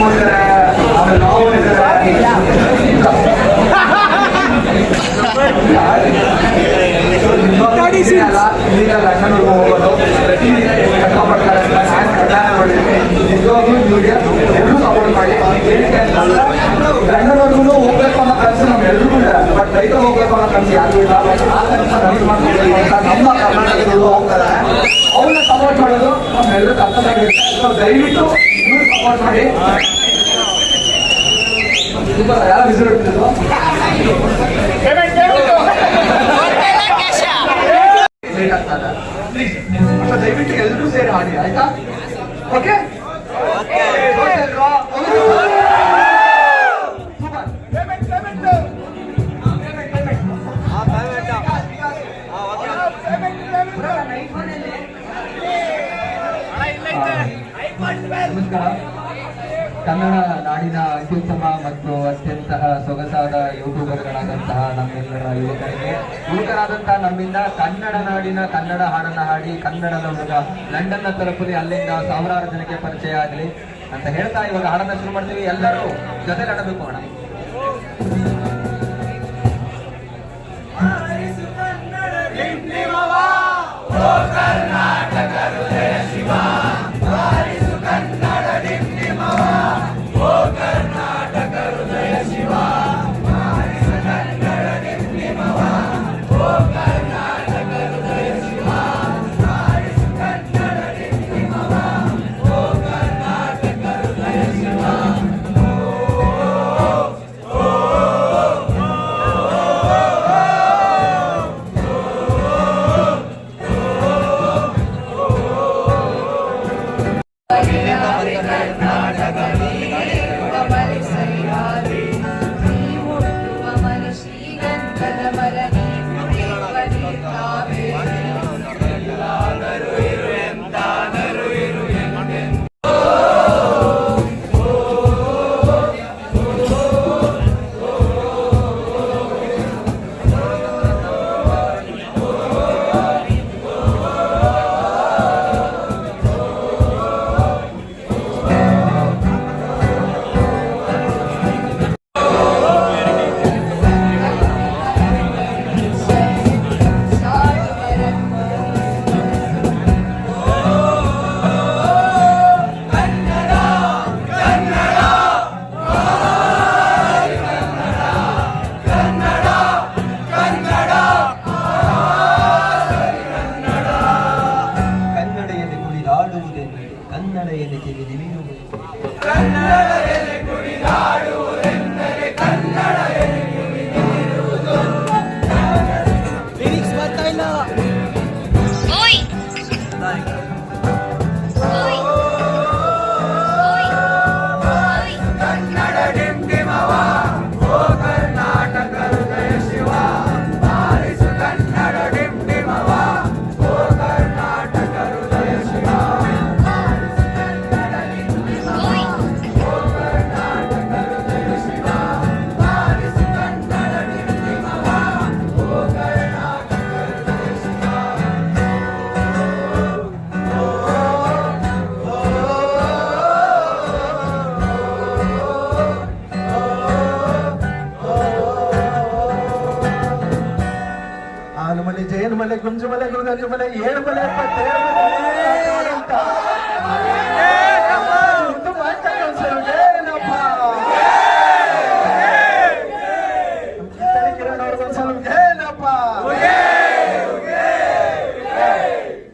ಮಾಡ್ತಾರೆ, ಆಮೇಲೆ ನಾವು ಹೋಗೋದು ಪ್ರತಿದಿನ ಕಷ್ಟಪಡ್ತಾರೆ. ನಿಜವಾಗ್ಲೂ ಇವ್ರಿಗೆ ಎಲ್ಲರೂ ಸಪೋರ್ಟ್ ಮಾಡಿ. ಗಂಡನವ್ರಿಗೂ ಹೋಗ್ಬೇಕು ಅನ್ನೋ ಕನಸು ನಮ್ಮೆಲ್ಲರಿಗೂ ಇದೆ, ಬಟ್ ರೈತ ಹೋಗ್ಬೇಕು ಅನ್ನೋ ಕನಸು ಯಾರು ಇಲ್ಲ. ಆ ಕನಸು ರೈತ ಮಾಡ್ಕೊಳ್ಬೇಕು ಅಂತ ನಮ್ಮ ಕರ್ನಾಟಕದಲ್ಲೂ ಹೋಗ್ತಾರೆ. ಅವ್ರನ್ನ ಸಪೋರ್ಟ್ ಮಾಡೋದು ನಮ್ಮೆಲ್ಲರೂ ಕರ್ತವ್ಯ. ದಯವಿಟ್ಟು ಇನ್ನೂ ಸಪೋರ್ಟ್ ಮಾಡಿ. ಯಾರು ವಿಸಿಟ್ ಇಟ್ಟಿದ್ರು ದಯವಿಟ್ಟು ಎಲ್ಲರೂ ಸೇರಿ ಹಾಡಿ, ಆಯ್ತಾ? ಓಕೆ ನಮಸ್ಕಾರ. ಕನ್ನಡ ನಾಡಿನ ಅತ್ಯುತ್ತಮ ಮತ್ತು ಅತ್ಯಂತ ಸೊಗಸಾದ ಯೂಟ್ಯೂಬರ್ಗಳಾದಂತಹ ನಮ್ಮೆಲ್ಲರ ಯುವಕರಾದಂತಹ ನಮ್ಮಿಂದ ಕನ್ನಡ ನಾಡಿನ ಕನ್ನಡ ಹಾಡನ್ನ ಹಾಡಿ ಕನ್ನಡದ ಹುಡುಗ ಲಂಡನ್ನ ತಲುಪಲಿ, ಅಲ್ಲಿಂದ ಸಾವಿರಾರು ಜನಕ್ಕೆ ಪರಿಚಯ ಆಗಲಿ ಅಂತ ಹೇಳ್ತಾ ಇವಾಗ ಹಾಡನ್ನ ಶುರು ಮಾಡ್ತೀವಿ. ಎಲ್ಲರೂ ಜೊತೆ ಆಡಬೇಕು ಅಣ್ಣ. ಮಲೆ ಗುಂಜು ಮಲೆ ಗುರುಗಂಜು ಮಲೆ 7 ಮಲೆ 77 ಅಂತ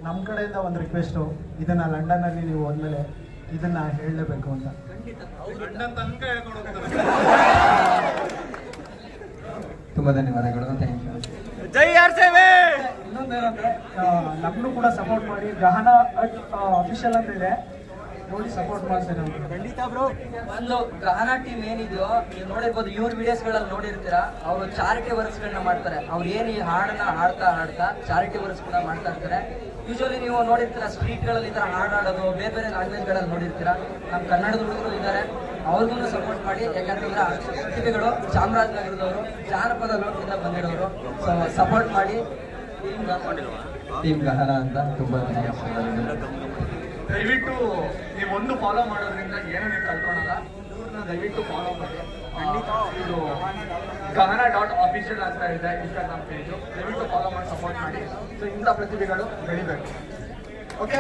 ನಮ್ ಕಡೆಯಿಂದ ಒಂದು ರಿಕ್ವೆಸ್ಟ್, ಇದನ್ನ ಲಂಡನ್ ಅಲ್ಲಿ ನೀವು ಹೋದ್ಮೇಲೆ ಇದನ್ನ ಹೇಳಲೇಬೇಕು ಅಂತ. ತುಂಬಾ ಧನ್ಯವಾದಗಳು. Thank you. ಜೈ ಆರ್‌ಸಿಬಿ. ಇನ್ನೊಂದೇನಂದ್ರೆ ನಮ್ಮನ್ನು ಕೂಡ ಸಪೋರ್ಟ್ ಮಾಡಿ. ಗಹನ ಅಫಿಷಿಯಲ್ ಅಂತ ಇದೆ, ನೋಡಿ ಸಪೋರ್ಟ್ ಮಾಡ್ತಾರೆ. ಖಂಡಿತ ಬ್ರೋ. ಒಂದು ಗಹನ ಟೀಮ್ ಏನಿದೆಯೋ ನೀವು ನೋಡಿರ್ಬೋದು, ಇವ್ರ ವಿಡಿಯೋಸ್ಗಳಲ್ಲಿ ನೋಡಿರ್ತೀರಾ. ಅವರು ಚಾರಿಟಿ ವರ್ಕ್ಸ್ಗಳನ್ನ ಮಾಡ್ತಾರೆ. ಅವ್ರು ಏನು ಈ ಹಾಡನ್ನ ಹಾಡ್ತಾ ಚಾರಿಟಿ ವರ್ಕ್ಸ್ ಕೂಡ ಮಾಡ್ತಾ ಇರ್ತಾರೆ. ಯೂಶಲಿ ನೀವು ನೋಡಿರ್ತೀರಾ ಸ್ಟ್ರೀಟ್ಗಳಲ್ಲಿ ಈ ಥರ ಹಾಡಾಡೋದು, ಬೇರೆ ಬೇರೆ ಲ್ಯಾಂಗ್ವೇಜ್ಗಳಲ್ಲಿ ನೋಡಿರ್ತೀರಾ. ನಮ್ಮ ಕನ್ನಡದ ಹುಡುಗರು ಇದ್ದಾರೆ, ಅವ್ರಿಗೂ ಸಪೋರ್ಟ್ ಮಾಡಿ. ಯಾಕಂತಂದ್ರೆ ಪ್ರತಿಭೆಗಳು ಚಾಮರಾಜನಗರದವರು, ಜಾನಪದ ಲೋಕದಿಂದ ಬಂದಿರೋರು. ಸೊ ಸಪೋರ್ಟ್ ಮಾಡಿ. ಟೀಮ್ ಗಹನ ಅಂತ ತುಂಬಾ ದಯವಿಟ್ಟು ನೀವು ಒಂದು ಫಾಲೋ ಮಾಡೋದ್ರಿಂದ ಏನೋ ನೀವು ಕಲ್ತ್ಕೊಳ್ಳಲ್ಲ. ದಯವಿಟ್ಟು ಫಾಲೋ ಮಾಡಿ. ಇದು gahana.official ಅಂತ ಇದೆ ಇನ್ಸ್ಟಾಗ್ರಾಮ್ ಪೇಜು, ದಯವಿಟ್ಟು ಫಾಲೋ ಮಾಡಿ ಸಪೋರ್ಟ್ ಮಾಡಿ. ಸೊ ಇಂಥ ಪ್ರತಿಭೆಗಳು ಬೆಳಿಬೇಕು. ಓಕೆ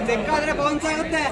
ಚೆಕ್ ಆದ್ರೆ ಬೌನ್ಸ್ ಆಗುತ್ತೆ.